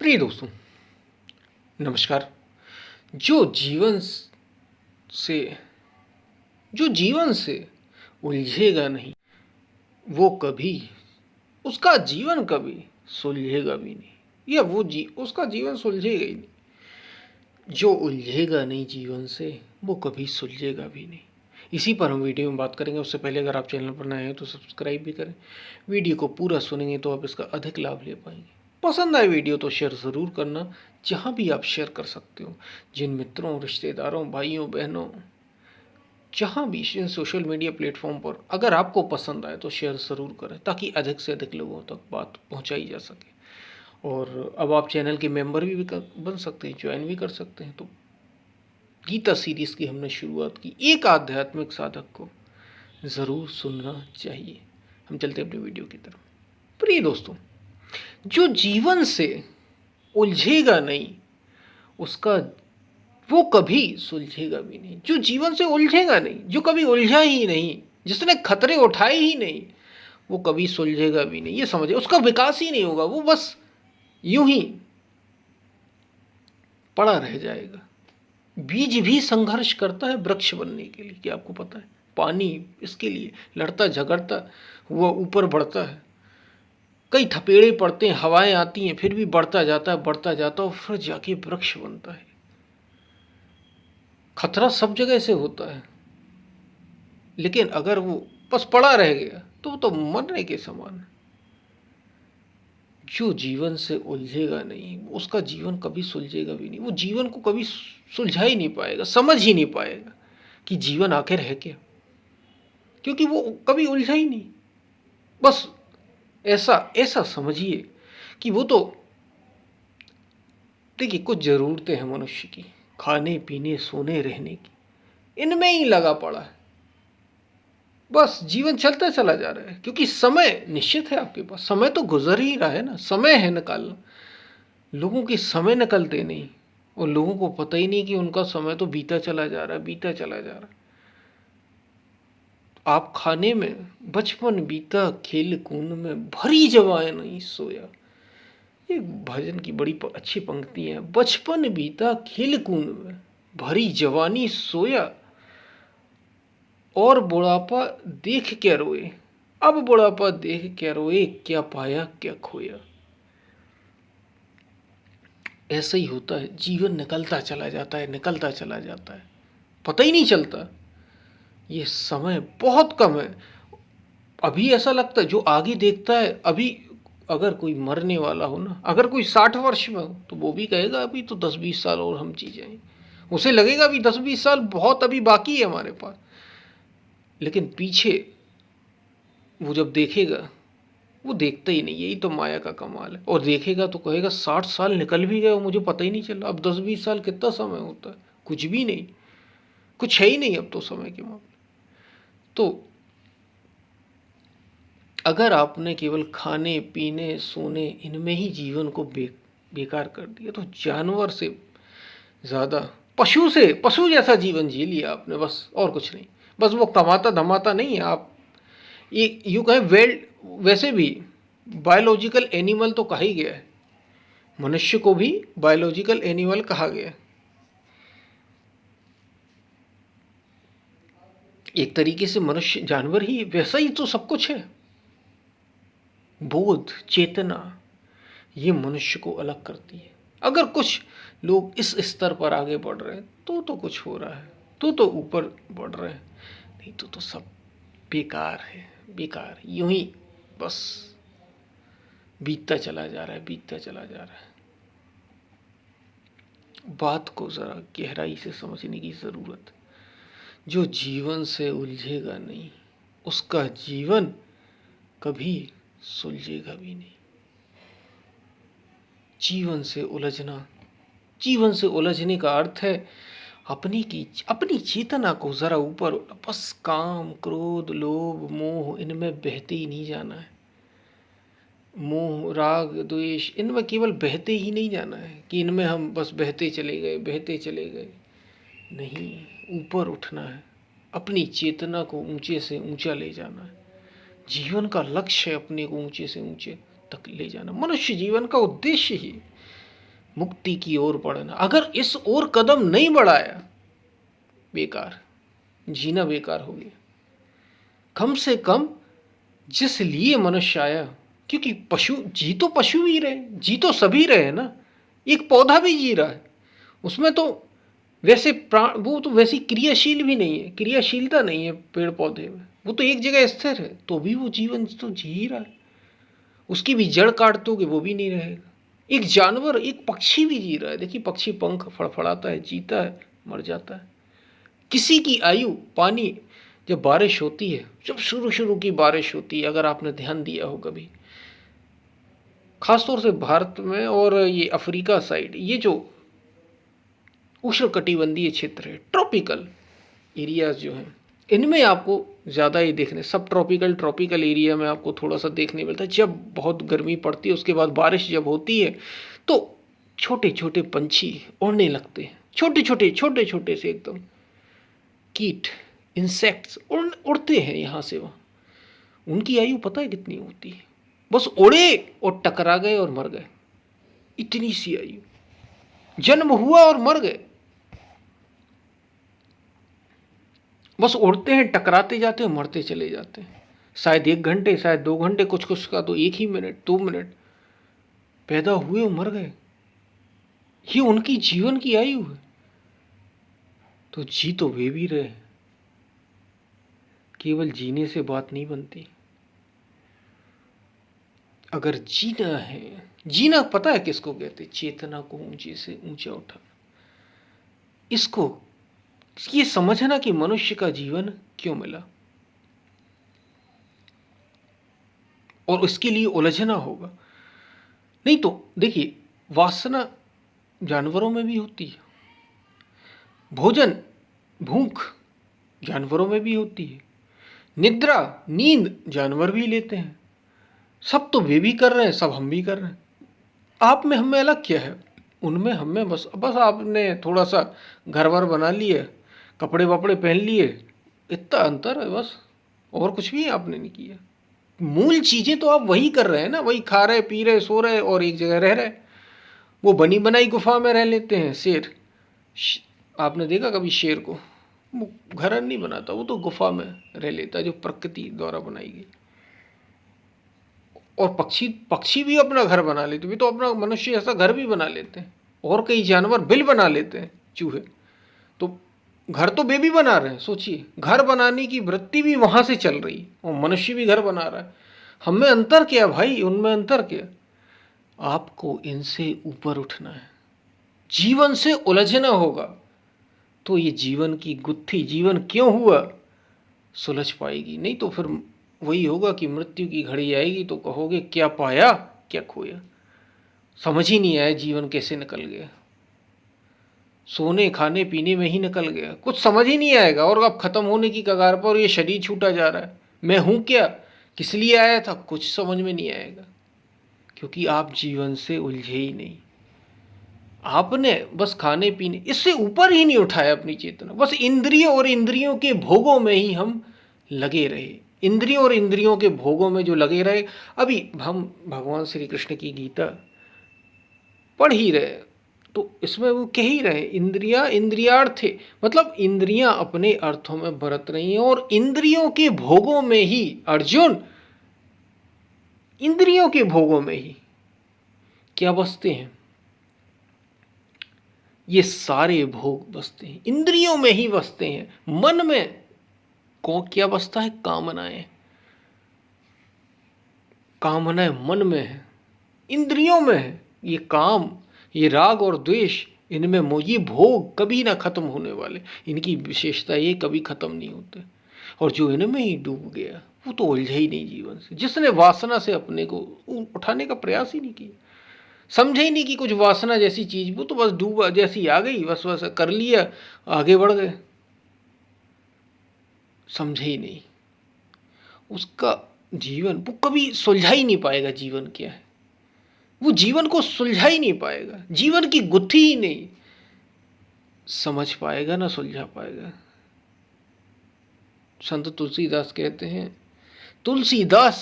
प्रिय दोस्तों, नमस्कार। जो जीवन से जो जीवन से उलझेगा नहीं, वो कभी उसका जीवन कभी सुलझेगा भी नहीं, या वो उसका जीवन सुलझेगा ही नहीं। जो उलझेगा नहीं जीवन से, वो कभी सुलझेगा भी नहीं। इसी पर हम वीडियो में बात करेंगे। उससे पहले अगर आप चैनल पर नए हैं तो सब्सक्राइब भी करें। वीडियो को पूरा सुनेंगे तो आप इसका अधिक लाभ ले पाएंगे। पसंद आए वीडियो तो शेयर ज़रूर करना, जहाँ भी आप शेयर कर सकते हो। जिन मित्रों, रिश्तेदारों, भाइयों, बहनों, जहाँ भी इन सोशल मीडिया प्लेटफॉर्म पर अगर आपको पसंद आए तो शेयर ज़रूर करें, ताकि अधिक से अधिक लोगों तक बात पहुँचाई जा सके। और अब आप चैनल के मेंबर भी बन सकते हैं, ज्वाइन भी कर सकते हैं। तो गीता सीरीज़ की हमने शुरुआत की। एक आध्यात्मिक साधक को ज़रूर सुनना चाहिए। हम चलते अपने वीडियो की तरफ। प्रिय दोस्तों, जो जीवन से उलझेगा नहीं, उसका वो कभी सुलझेगा भी नहीं। जो जीवन से उलझेगा नहीं, जो कभी उलझा ही नहीं, जिसने खतरे उठाए ही नहीं, वो कभी सुलझेगा भी नहीं। ये समझे, उसका विकास ही नहीं होगा। वो बस यूं ही पड़ा रह जाएगा। बीज भी संघर्ष करता है वृक्ष बनने के लिए, क्या आपको पता है? पानी इसके लिए लड़ता झगड़ता हुआ ऊपर बढ़ता है। कई थपेड़े पड़ते हैं, हवाएं आती हैं, फिर भी बढ़ता जाता है, बढ़ता जाता है, और फिर जाके वृक्ष बनता है। खतरा सब जगह से होता है, लेकिन अगर वो बस पड़ा रह गया तो वो तो मरने के समान है। जो जीवन से उलझेगा नहीं, उसका जीवन कभी सुलझेगा भी नहीं। वो जीवन को कभी सुलझा ही नहीं पाएगा, समझ ही नहीं पाएगा कि जीवन आखिर है क्या, क्योंकि वो कभी उलझा ही नहीं। बस ऐसा ऐसा समझिए कि वो तो, देखिए, कुछ ज़रूरतें हैं मनुष्य की, खाने पीने सोने रहने की, इनमें ही लगा पड़ा है। बस जीवन चलता चला जा रहा है, क्योंकि समय निश्चित है आपके पास। समय तो गुजर ही रहा है ना, समय है निकालना। लोगों की समय निकलते नहीं, और लोगों को पता ही नहीं कि उनका समय तो बीता चला जा रहा है, बीता चला जा रहा है। आप खाने में बचपन बीता खेल कूद में, भरी जवान नहीं सोया। एक भजन की बड़ी अच्छी पंक्ति है। बचपन बीता खेल कूद में, भरी जवानी सोया, और बुढ़ापा देख क्या रोए। अब बुढ़ापा देख क्या रोए, क्या पाया क्या खोया। ऐसा ही होता है, जीवन निकलता चला जाता है, निकलता चला जाता है, पता ही नहीं चलता। ये समय बहुत कम है। अभी ऐसा लगता है, जो आगे देखता है, अभी अगर कोई मरने वाला हो ना, अगर कोई 60 वर्ष में हो, तो वो भी कहेगा अभी तो 10-20 साल और हम जी जाएं। उसे लगेगा अभी 10-20 साल बहुत अभी बाकी है हमारे पास। लेकिन पीछे वो जब देखेगा, वो देखता ही नहीं। यही तो माया का कमाल है। और देखेगा तो कहेगा 60 साल निकल भी गए और मुझे पता ही नहीं चला। अब 10-20 साल कितना समय होता है? कुछ भी नहीं, कुछ है ही नहीं अब तो समय के मामले। तो अगर आपने केवल खाने पीने सोने इनमें ही जीवन को बेकार कर दिया, तो जानवर से ज़्यादा, पशु जैसा जीवन जी लिया आपने, बस और कुछ नहीं। बस वो कमाता धमाता नहीं है। आप ये यूँ कहें, वैसे भी बायोलॉजिकल एनिमल तो कहा ही गया है। मनुष्य को भी बायोलॉजिकल एनिमल कहा गया है। एक तरीके से मनुष्य जानवर ही, वैसा ही तो सब कुछ है। बोध चेतना, ये मनुष्य को अलग करती है। अगर कुछ लोग इस स्तर पर आगे बढ़ रहे हैं तो कुछ हो रहा है, तो ऊपर बढ़ रहे हैं, नहीं तो सब बेकार है। बेकार यूं ही बस बीतता चला जा रहा है, बीतता चला जा रहा है। बात को ज़रा गहराई से समझने की ज़रूरत है। जो जीवन से उलझेगा नहीं, उसका जीवन कभी सुलझेगा भी नहीं। जीवन से उलझना, जीवन से उलझने का अर्थ है अपनी चेतना को ज़रा ऊपर, बस काम क्रोध लोभ मोह इनमें बहते ही नहीं जाना है। मोह राग द्वेष इनमें केवल बहते ही नहीं जाना है कि इनमें हम बस बहते चले गए, बहते चले गए। नहीं, ऊपर उठना है। अपनी चेतना को ऊंचे से ऊंचा ले जाना है। जीवन का लक्ष्य है अपने को ऊंचे से ऊंचे तक ले जाना। मनुष्य जीवन का उद्देश्य ही मुक्ति की ओर बढ़ना। अगर इस ओर कदम नहीं बढ़ाया, बेकार, जीना बेकार हो गया। कम से कम जिस लिए मनुष्य आया, क्योंकि पशु भी रहे, जी तो सभी रहे ना। एक पौधा भी जी रहा है, उसमें तो वैसे वो तो वैसी क्रियाशील भी नहीं है, क्रियाशीलता नहीं है पेड़ पौधे में, वो तो एक जगह स्थिर है, तो भी वो जीवन तो जी ही रहा है। उसकी भी जड़ काट दोगे वो भी नहीं रहेगा। एक जानवर, एक पक्षी भी जी रहा है। देखिए पक्षी पंख फड़फड़ाता है, जीता है, मर जाता है। किसी की आयु, पानी, जब बारिश होती है, जब शुरू शुरू की बारिश होती है, अगर आपने ध्यान दिया हो कभी, खासतौर से भारत में और ये अफ्रीका साइड, ये जो उष्णकटिबंधीय क्षेत्र है, ट्रॉपिकल एरियाज जो हैं, इनमें आपको ज़्यादा ही देखने, सब ट्रॉपिकल एरिया में आपको थोड़ा सा देखने मिलता है। जब बहुत गर्मी पड़ती है, उसके बाद बारिश जब होती है, तो छोटे छोटे पंछी उड़ने लगते हैं, छोटे छोटे से एकदम कीट, इंसेक्ट्स उड़ते हैं यहाँ से वहाँ। उनकी आयु पता है कितनी होती है? बस उड़े और टकरा गए और मर गए, इतनी सी आयु। जन्म हुआ और मर गए। बस उड़ते हैं, टकराते जाते हैं, मरते चले जाते हैं। शायद 1 घंटे, शायद 2 घंटे, कुछ कुछ का तो 1 ही मिनट, 2 मिनट, पैदा हुए और मर गए। ये उनकी जीवन की आयु है। तो जी तो वे भी रहे, केवल जीने से बात नहीं बनती। अगर जीना है, जीना पता है किसको कहते? चेतना को ऊंचे से ऊंचा उठा। इसको ये समझना कि मनुष्य का जीवन क्यों मिला, और उसके लिए उलझना होगा। नहीं तो देखिए, वासना जानवरों में भी होती है, भोजन, भूख जानवरों में भी होती है, निद्रा, नींद जानवर भी लेते हैं। सब तो वे भी कर रहे हैं, सब हम भी कर रहे हैं। आप में हम में अलग क्या है? उनमें हम में बस आपने थोड़ा सा घर वर बना लिए, कपड़े वपड़े पहन लिए, इतना अंतर है बस, और कुछ भी आपने नहीं किया। मूल चीजें तो आप वही कर रहे हैं ना, वही खा रहे, पी रहे, सो रहे और एक जगह रह रहे। वो बनी बनाई गुफा में रह लेते हैं। शेर, आपने देखा कभी शेर को? वो घर नहीं बनाता, वो तो गुफा में रह लेता है जो प्रकृति द्वारा बनाई गई। और पक्षी भी अपना घर बना लेते, भी तो अपना मनुष्य ऐसा घर भी बना लेते हैं। और कई जानवर बिल बना लेते हैं, चूहे। तो घर तो वे भी बना रहे हैं। सोचिए, घर बनाने की वृत्ति भी वहां से चल रही है, और मनुष्य भी घर बना रहा है। हम में अंतर क्या भाई, उनमें अंतर क्या? आपको इनसे ऊपर उठना है, जीवन से उलझना होगा, तो ये जीवन की गुत्थी, जीवन क्यों हुआ, सुलझ पाएगी। नहीं तो फिर वही होगा कि मृत्यु की घड़ी आएगी तो कहोगे क्या पाया क्या खोया। समझ ही नहीं आया जीवन कैसे निकल गया, सोने खाने पीने में ही निकल गया, कुछ समझ ही नहीं आएगा। और अब खत्म होने की कगार पर, ये शरीर छूटा जा रहा है। मैं हूं क्या, किस लिए आया था, कुछ समझ में नहीं आएगा, क्योंकि आप जीवन से उलझे ही नहीं। आपने बस खाने पीने, इससे ऊपर ही नहीं उठाया अपनी चेतना। बस इंद्रियों और इंद्रियों के भोगों में ही हम लगे रहे, इंद्रियों और इंद्रियों के भोगों में जो लगे रहे। अभी हम भगवान श्री कृष्ण की गीता पढ़ ही रहे, तो इसमें वो कह ही रहे, इंद्रिया इंद्रियार्थे, मतलब इंद्रियां अपने अर्थों में बरत रही हैं, और इंद्रियों के भोगों में ही, अर्जुन, इंद्रियों के भोगों में ही क्या बसते हैं? ये सारे भोग बसते हैं, इंद्रियों में ही बसते हैं। मन में कौन क्या बसता है? कामनाएं। कामनाएं मन में है, इंद्रियों में है। ये काम, ये राग और द्वेष, इनमें ये भोग कभी ना खत्म होने वाले। इनकी विशेषता ये कभी खत्म नहीं होते। और जो इनमें ही डूब गया वो तो उलझा ही नहीं जीवन से। जिसने वासना से अपने को उठाने का प्रयास ही नहीं किया, समझे ही नहीं कि कुछ वासना जैसी चीज, वो तो बस डूबा, जैसी आ गई बस बस कर लिया, आगे बढ़ गए, समझे ही नहीं। उसका जीवन वो कभी सुलझा ही नहीं पाएगा, जीवन क्या है वो जीवन को सुलझा ही नहीं पाएगा, जीवन की गुत्थी ही नहीं समझ पाएगा, ना सुलझा पाएगा। संत तुलसीदास कहते हैं, तुलसीदास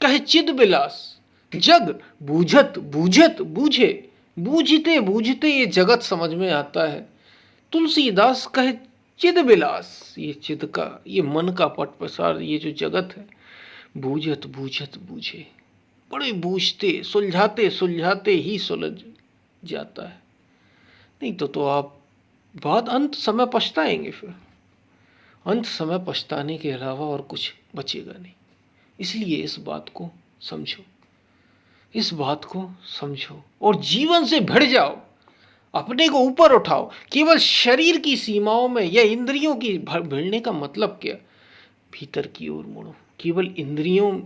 कहे चिद बिलास, जग बूझत बूझत बूझे, बूझते बूझते ये जगत समझ में आता है। तुलसीदास कहे चिद बिलास, ये चिद का, ये मन का पट प्रसार, ये जो जगत है, बूझत बूझत बूझे, बड़े बूझते सुलझाते सुलझाते ही सुलझ जाता है। नहीं तो आप बहुत अंत समय पछताएंगे। फिर अंत समय पछताने के अलावा और कुछ बचेगा नहीं। इसलिए इस बात को समझो, इस बात को समझो और जीवन से भिड़ जाओ, अपने को ऊपर उठाओ। केवल शरीर की सीमाओं में या इंद्रियों की भिड़ने का मतलब क्या? भीतर की ओर मुड़ो। केवल इंद्रियों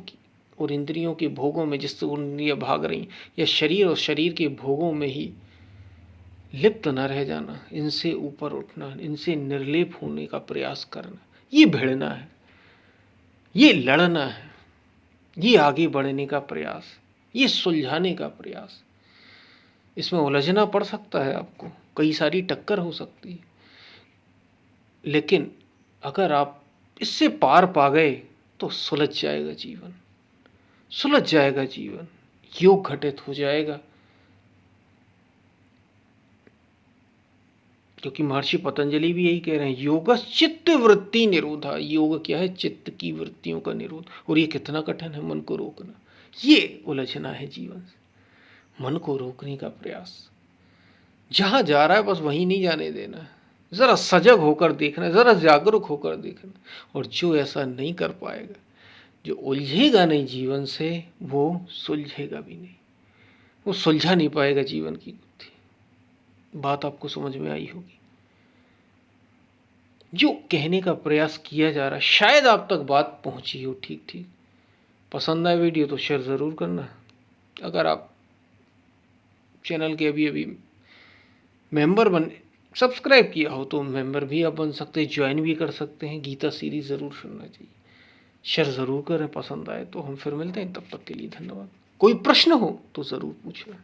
और इंद्रियों के भोगों में जिससे इंद्रियां भाग रही, या शरीर और शरीर के भोगों में ही लिप्त न रह जाना, इनसे ऊपर उठना, इनसे निर्लेप होने का प्रयास करना, ये भिड़ना है, ये लड़ना है, ये आगे बढ़ने का प्रयास, ये सुलझाने का प्रयास। इसमें उलझना पड़ सकता है आपको, कई सारी टक्कर हो सकती है, लेकिन अगर आप इससे पार पा गए तो सुलझ जाएगा जीवन, सुलझ जाएगा जीवन, योग घटित हो जाएगा। क्योंकि महर्षि पतंजलि भी यही कह रहे हैं, योग चित्त वृत्ति निरोधा। योग क्या है? चित्त की वृत्तियों का निरोध। और ये कितना कठिन है, मन को रोकना। ये उलझना है जीवन से, मन को रोकने का प्रयास। जहां जा रहा है बस वहीं नहीं जाने देना है, जरा सजग होकर देखना है, जरा जागरूक होकर देखना। और जो ऐसा नहीं कर पाएगा, जो उलझेगा नहीं जीवन से, वो सुलझेगा भी नहीं, वो सुलझा नहीं पाएगा जीवन की गुत्थी। बात आपको समझ में आई होगी। जो कहने का प्रयास किया जा रहा है, शायद आप तक बात पहुंची हो ठीक ठीक। पसंद आए वीडियो तो शेयर ज़रूर करना। अगर आप चैनल के अभी अभी मेंबर बन सब्सक्राइब किया हो तो मेंबर भी आप बन सकते हैं, ज्वाइन भी कर सकते हैं। गीता सीरीज ज़रूर सुनना चाहिए, शेयर ज़रूर करें। पसंद आए तो हम फिर मिलते हैं, तब तक के लिए धन्यवाद। कोई प्रश्न हो तो ज़रूर पूछना।